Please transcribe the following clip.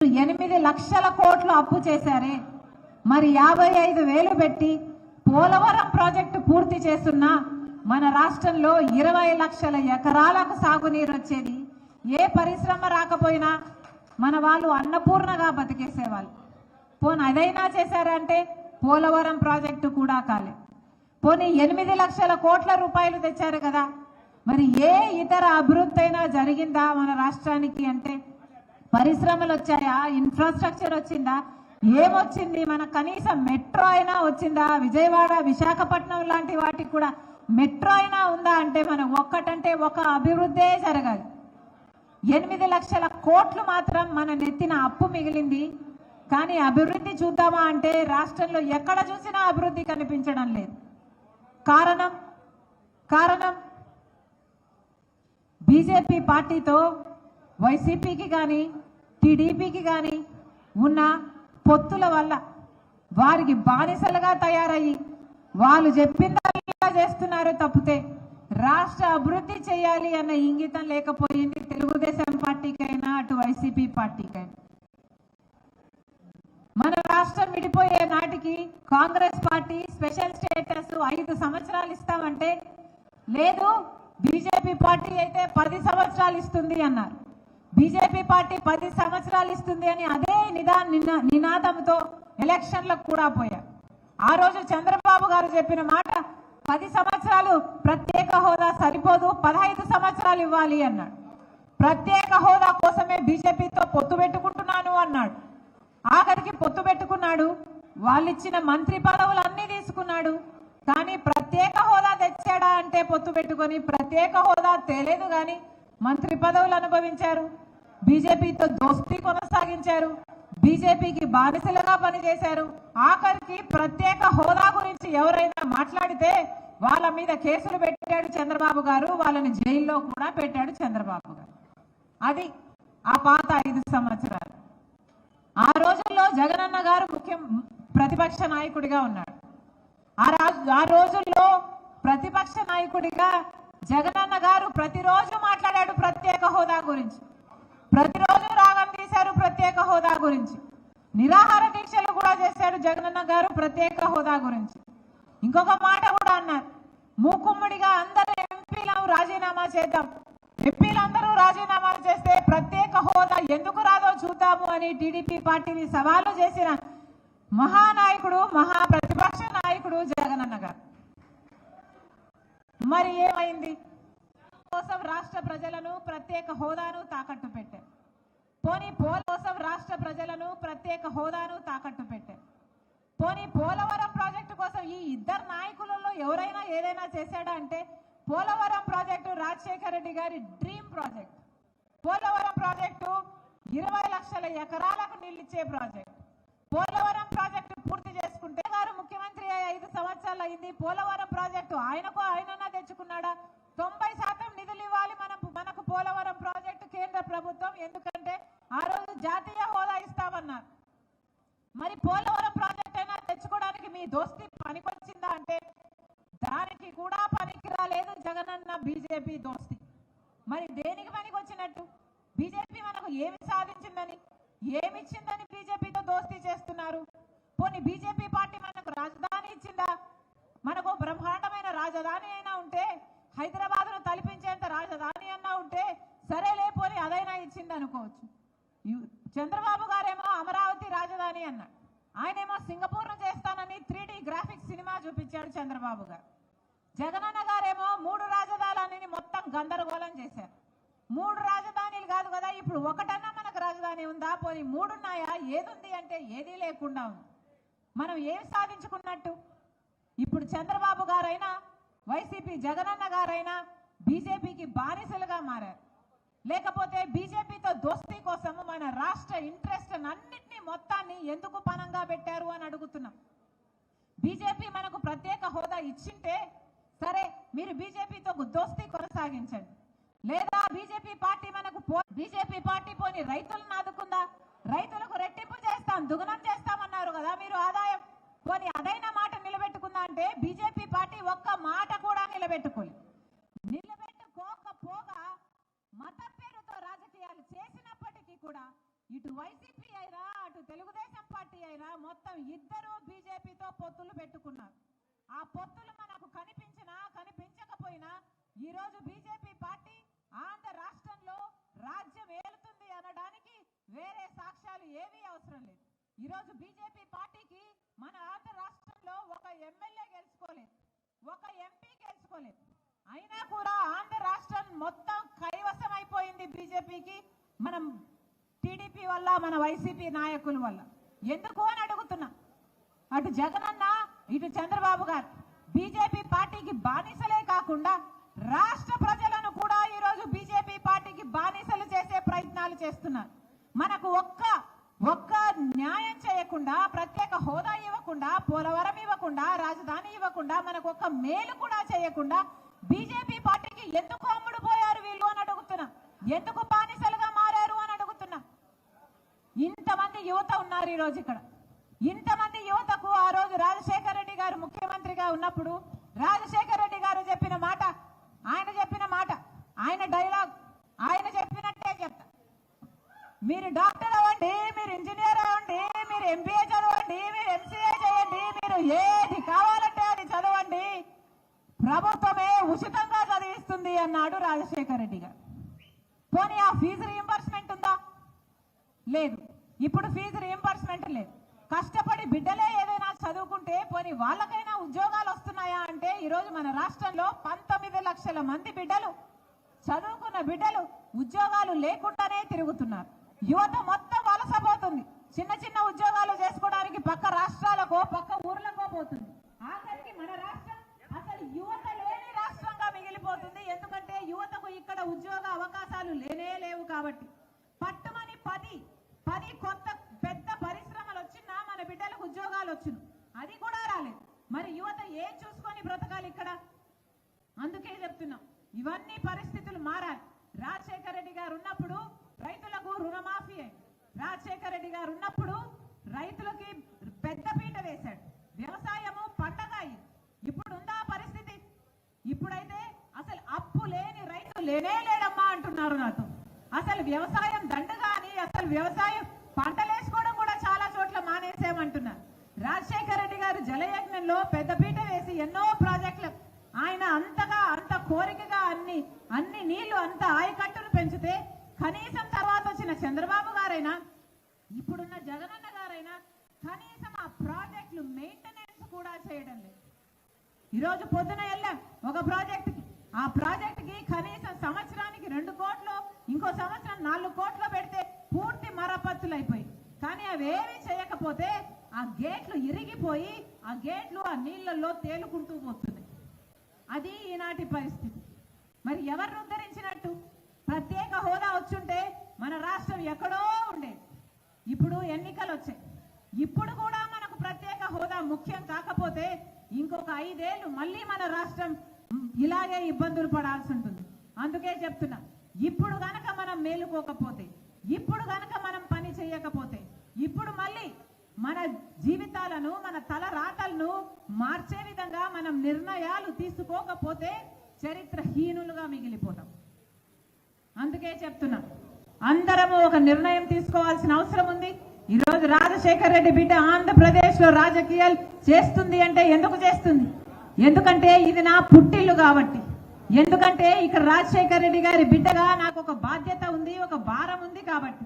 8 లక్షల కోట్లు అప్పు చేశారే, మరి 55,000 పెట్టి పోలవరం ప్రాజెక్టు పూర్తి చేస్తున్న మన రాష్ట్రంలో 20 లక్షల ఎకరాలకు సాగునీరు వచ్చేది. ఏ పరిశ్రమ రాకపోయినా మన వాళ్ళు అన్నపూర్ణగా బతికేసేవాళ్ళు. పోనీ అదైనా చేశారంటే పోలవరం ప్రాజెక్టు కూడా కాలే. పోనీ 8 లక్షల కోట్ల రూపాయలు తెచ్చారు కదా, మరి ఏ ఇతర అభివృద్ధి అయినా జరిగిందా మన రాష్ట్రానికి అంటే? పరిశ్రమలు వచ్చాయా? ఇన్ఫ్రాస్ట్రక్చర్ వచ్చిందా? ఏమొచ్చింది? మన కనీసం మెట్రో అయినా వచ్చిందా? విజయవాడ, విశాఖపట్నం లాంటి వాటికి కూడా మెట్రో అయినా ఉందా అంటే మనం ఒక్కటంటే ఒక అభివృద్ధే జరగాలి. 8 లక్షల కోట్లు మాత్రం మన నెత్తిన అప్పు మిగిలింది. కానీ అభివృద్ధి చూద్దామా అంటే రాష్ట్రంలో ఎక్కడ చూసినా అభివృద్ధి కనిపించడం లేదు. కారణం బీజేపీ పార్టీతో వైసీపీకి కానీ టీడీపీకి కానీ ఉన్న పొత్తుల వల్ల వారికి బానిసలుగా తయారయ్యి వాళ్ళు చెప్పిందల్లా చేస్తున్నారు తప్పితే రాష్ట్ర అభివృద్ధి చేయాలి అన్న ఇంగితం లేకపోయింది తెలుగుదేశం పార్టీకైనా అటు వైసీపీ పార్టీకైనా. మన రాష్ట్రం విడిపోయే నాటికి కాంగ్రెస్ పార్టీ స్పెషల్ స్టేటస్ 5 సంవత్సరాలు ఇస్తామంటే లేదు, బీజేపీ పార్టీ అయితే 10 సంవత్సరాలు ఇస్తుంది అన్నారు. బీజేపీ పార్టీ 10 సంవత్సరాలు ఇస్తుంది అని అదే నినాదంతో ఎలక్షన్లకు కూడా పోయారు. ఆ రోజు చంద్రబాబు గారు చెప్పిన మాట 10 సంవత్సరాలు ప్రత్యేక హోదా సరిపోదు, 15 సంవత్సరాలు ఇవ్వాలి అన్నాడు. ప్రత్యేక హోదా కోసమే బీజేపీతో పొత్తు పెట్టుకుంటున్నాను అన్నాడు. ఆఖరికి పొత్తు పెట్టుకున్నాడు, వాళ్ళు ఇచ్చిన మంత్రి పదవులు అన్ని తీసుకున్నాడు. కానీ ప్రత్యేక హోదా తెచ్చాడా అంటే పొత్తు పెట్టుకొని ప్రత్యేక హోదా తేలేదు. కానీ మంత్రి పదవులు అనుభవించారు, బీజేపీతో దోస్తీ కొనసాగించారు, బీజేపీకి బానిసలుగా పనిచేశారు. ఆఖరికి ప్రత్యేక హోదా గురించి ఎవరైనా మాట్లాడితే వాళ్ళ మీద కేసులు పెట్టాడు చంద్రబాబు గారు, వాళ్ళని జైల్లో కూడా పెట్టాడు చంద్రబాబు గారు. అది ఆ పాత 5 సంవత్సరాలు. ఆ రోజుల్లో జగనన్న గారు ప్రతిపక్ష నాయకుడిగా ఉన్నాడు. ఆ రోజుల్లో ప్రతిపక్ష నాయకుడిగా జగనన్న గారు ప్రతిరోజు మాట్లాడాడు ప్రత్యేక హోదా గురించి, ప్రతిరోజు రాగం తీశారు ప్రత్యేక హోదా గురించి, నిరాహార దీక్షలు కూడా చేశాడు జగనన్న గారు ప్రత్యేక హోదా గురించి. ఇంకొక మాట కూడా అన్నారు, మూకుమ్మడిగా అందరూ ఎంపీలను రాజీనామా చేద్దాం, ఎంపీలందరూ రాజీనామాలు చేస్తే ప్రత్యేక హోదా ఎందుకు రాదో చూద్దాము అని టీడీపీ పార్టీని సవాలు చేసిన మహానాయకుడు, మహా ప్రతిపక్ష నాయకుడు జగనన్న గారు. మరి ఏమైంది? కోసం రాష్ట్ర ప్రజలను ప్రత్యేక హోదాను తాకట్టు పెట్టారు. పోనీ కోసం రాష్ట్ర ప్రజలను ప్రత్యేక హోదాను తాకట్టు పెట్టారు. పోనీ పోలవరం ప్రాజెక్టు కోసం ఈ ఇద్దరు నాయకులలో ఎవరైనా ఏదైనా చేశాడా అంటే పోలవరం ప్రాజెక్టు రాజశేఖర రెడ్డి గారి డ్రీమ్ ప్రాజెక్ట్. పోలవరం ప్రాజెక్టు 20 లక్షల ఎకరాలకు నీళ్ళిచ్చే ప్రాజెక్ట్. పోలవరం ప్రాజెక్టు పూర్తి చేసుకుంటే గారు ముఖ్యమంత్రి 5 సంవత్సరాలు అయింది. పోలవరం ప్రాజెక్టు ఆయనన్నా తెచ్చుకున్నాడా? 90% నిధులు ఇవ్వాలి మనకు పోలవరం ప్రాజెక్టు కేంద్ర ప్రభుత్వం. ఎందుకంటే ఆ రోజు జాతీయ హోదా ఇస్తామన్నారు. మరి పోలవరం ప్రాజెక్ట్ అయినా తెచ్చుకోవడానికి మీ దోస్తీ పనికొచ్చిందా అంటే దానికి కూడా పనికి రాలేదు జగనన్న బీజేపీ దోస్తీ. మరి దేనికి పనికొచ్చినట్టు? బీజేపీ మనకు ఏమి సాధించిందని, ఏమిచ్చిందని బీజేపీతో దోస్తీ చేస్తున్నారు? పోనీ బీజేపీ పార్టీ మనకు రాజధాని ఇచ్చిందా? మనకు బ్రహ్మాండమైన రాజధాని అయినా ఉంటే, హైదరాబాద్ను తలపించేంత రాజధాని అన్నా ఉంటే సరేలే, పోనీ అదైనా ఇచ్చింది అనుకోవచ్చు. చంద్రబాబు గారేమో అమరావతి రాజధాని అన్నాడు, ఆయనేమో సింగపూర్ను చేస్తానని 3D గ్రాఫిక్స్ సినిమా చూపించాడు చంద్రబాబు గారు. జగనన్న గారేమో 3 రాజధానులని మొత్తం గందరగోళం చేశారు. 3 రాజధానులు కాదు కదా, ఇప్పుడు ఒకటన్నా మనకు రాజధాని ఉందా? పోనీ 3 ఉన్నాయా? ఏదుంది అంటే ఏదీ లేకుండా ఉంది. మనం ఏం సాధించుకున్నట్టు? ఇప్పుడు చంద్రబాబు గారైనా వైసీపీ జగనన్న గారైనా బీజేపీకి బానిసలుగా మారారు. లేకపోతే బీజేపీతో దోస్తీ కోసము మన రాష్ట్ర ఇంట్రెస్ట్ అన్నిటినీ మొత్తాన్ని ఎందుకు పనంగా పెట్టారు అని అడుగుతున్నాం. బీజేపీ మనకు ప్రత్యేక హోదా ఇచ్చింటే సరే, మీరు బీజేపీతో దోస్తీ కొనసాగించండి. లేదా బీజేపీ పార్టీ పోని రైతులను ఆదుకుందా? రైతులకు రెట్టింపు చేస్తాం, దుగుణం చేస్తామన్నారు కదా మీరు ఆదాయం. పోనీ అదైనా మాట నిలబెట్టుకుందా అంటే బీజేపీ పార్టీ ఒక్క మాట కూడా నిలబెట్టుకోకపోగా మత పేరుతో రాజకీయాలు చేసినప్పటికీ కూడా ఇటు వైసీపీ అయినా అటు తెలుగుదేశం పార్టీ అయినా మొత్తం ఇద్దరు బీజేపీతో పొత్తులు పెట్టుకున్నారు. ఆ పొత్తులు మనకు కనిపించినా కనిపించకపోయినా ఈ రోజు బీజేపీ పార్టీ ఆంధ్ర రాష్ట్రంలో రాజ్యం ఏలుతుంది అనడానికి వేరే సాక్ష్యాలు ఏవీ అవసరం లేదు. ఈ రోజు బీజేపీ పార్టీకి మన ఆంధ్ర రాష్ట్రంలో ఒక ఎమ్మెల్యే గెలుచుకోలేదు, ఒక ఎంపీ గెలుచుకోలేదు. అయినా కూడా ఆంధ్ర రాష్ట్రం మొత్తం కైవసం అయిపోయింది బీజేపీకి, మనం టీడీపీ వల్ల, మన వైసీపీ నాయకుల వల్ల. ఎందుకు అని అడుగుతున్నా. అటు జగనన్న ఇటు చంద్రబాబు గారు బీజేపీ పార్టీకి బానిసలే కాకుండా రాష్ట్ర ప్రజలను కూడా ఈరోజు బీజేపీ పార్టీకి బానిసలు చేసే ప్రయత్నాలు చేస్తున్నారు. మనకు ఒక్క న్యాయం చేయకుండా, ప్రత్యేక హోదా ఇవ్వకుండా, పోలవరం ఇవ్వకుండా, రాజధాని ఇవ్వకుండా, మనకు ఒక్క మేలు కూడా చేయకుండా బీజేపీ పార్టీకి ఎందుకు అమ్ముడు పోయారు వీళ్ళు అని అడుగుతున్నా. ఎందుకు బానిసలుగా మారారు అని అడుగుతున్నా. ఇంతమంది యువత ఉన్నారు ఈ రోజు ఇక్కడ. ఇంతమంది యువతకు ఆ రోజు రాజశేఖర రెడ్డి గారు ముఖ్యమంత్రిగా ఉన్నప్పుడు రాజశేఖర రెడ్డి గారు చెప్పిన మాట, ఆయన డైలాగ్, ఆయన చెప్పినట్టే చెప్తా. మీరు డాక్టర్ అవ్వండి, మీరు ఇంజనీర్ అవ్వండి, మీరు ఎంబీఏ చదవండి, మీరు ఎంసీఏ చేయండి, మీరు ఏది కావాలంటే అది చదవండి, ప్రభుత్వమే ఉచితంగా చదివిస్తుంది అన్నాడు రాజశేఖర రెడ్డి గారు. పోనీ ఆ ఫీజు రీయింబర్స్మెంట్ ఉందా? లేదు. ఇప్పుడు ఫీజు రీయింబర్స్మెంట్ లేదు. కష్టపడి బిడ్డలే ఏదైనా చదువుకుంటే పోనీ వాళ్ళకైనా ఉద్యోగాలు వస్తున్నాయా అంటే ఈరోజు మన రాష్ట్రంలో 19 లక్షల మంది బిడ్డలు, చదువుకున్న బిడ్డలు ఉద్యోగాలు లేకుండానే తిరుగుతున్నారు. యువత మొత్తం వలసపోతుంది. చిన్న చిన్న ఉద్యోగాలు చేసుకోవడానికి పక్క రాష్ట్రాలకో పక్క ఊర్లకో పోతుంది. ఆఖరికి మన రాష్ట్రం అసలు యువత లేని రాష్ట్రంగా మిగిలిపోతుంది. ఎందుకంటే యువతకు ఇక్కడ ఉద్యోగ అవకాశాలు లేవు కాబట్టి. పట్టుమని 10 కొత్త పెద్ద పరిశ్రమలు వచ్చినా మన బిడ్డలకు ఉద్యోగాలు వచ్చును, అది కూడా రాలేదు. మరి యువత ఏం చూసుకొని బ్రతకాలి ఇక్కడ? అందుకే చెప్తున్నాం, ఇవన్నీ పరిస్థితులు మారాలి. రాజశేఖర రెడ్డి గారు ఉన్నప్పుడు రైతులకు రుణమాఫీ అయింది. రాజశేఖర రెడ్డి గారు ఉన్నప్పుడు రైతులకి పెద్ద పీట వేశాడు. వ్యవసాయము పండగ అయింది. ఇప్పుడు ఉందా పరిస్థితి? ఇప్పుడైతే అసలు అప్పు లేని రైతు లేడమ్మా అంటున్నారు నాతో. అసలు వ్యవసాయం దండగా అని, అసలు వ్యవసాయం పంటలు వేసుకోవడం కూడా చాలా చోట్ల మానేసామంటున్నారు. రాజశేఖర రెడ్డి గారు జలయజ్ఞంలో పెద్దపీట వేసి ఎన్నో ప్రాజెక్టులు ఆయన అంత కోరికగా అన్ని నీళ్లు అంత ఆయకట్టును పెంచితే కనీసం తర్వాత వచ్చిన చంద్రబాబు గారైనా ఇప్పుడున్న జగనన్న గారైనా కనీసం ఆ ప్రాజెక్టులు మెయింటెనెన్స్ కూడా చేయడం లేదు. ఈరోజు పొద్దున వెళ్ళాం ఒక ప్రాజెక్టుకి, ఆ ప్రాజెక్టుకి కనీసం సంవత్సరానికి 2 కోట్లు, ఇంకో సంవత్సరం 4 కోట్లు పెడితే పూర్తి మరమ్మతులు అయిపోయి, కానీ అవేమీ చేయకపోతే ఆ గేట్లు ఇరిగిపోయి ఆ గేట్లు ఆ నీళ్లలో తేలుకుంటూ పోతుంది. అది ఈనాటి పరిస్థితి. మరి ఎవరిని ఉద్ధరించినట్టు? ప్రత్యేక హోదా వచ్చుంటే మన రాష్ట్రం ఎక్కడో ఉండేది. ఇప్పుడు ఎన్నికలు వచ్చాయి. ఇప్పుడు కూడా మనకు ప్రత్యేక హోదా ముఖ్యం కాకపోతే ఇంకొక 5 ఏళ్ళు మళ్ళీ మన రాష్ట్రం ఇలాగే ఇబ్బందులు పడాల్సి ఉంటుంది. అందుకే చెప్తున్నా, ఇప్పుడు గనక మనం మేలుకోకపోతే, ఇప్పుడు గనక మనం పని చేయకపోతే, ఇప్పుడు మళ్ళీ మన జీవితాలను, మన తల రాతలను మార్చే విధంగా మనం నిర్ణయాలు తీసుకోకపోతే చరిత్రహీనులుగా మిగిలిపోతాం. అందుకే చెప్తున్నా, అందరము ఒక నిర్ణయం తీసుకోవాల్సిన అవసరం ఉంది. ఈరోజు రాజశేఖర రెడ్డి బిడ్డ ఆంధ్రప్రదేశ్ లో రాజకీయాలు చేస్తుంది అంటే ఎందుకు చేస్తుంది? ఎందుకంటే ఇది నా పుట్టిల్లు కాబట్టి. ఎందుకంటే ఇక్కడ రాజశేఖర రెడ్డి గారి బిడ్డగా నాకు ఒక బాధ్యత ఉంది, ఒక భారం ఉంది కాబట్టి.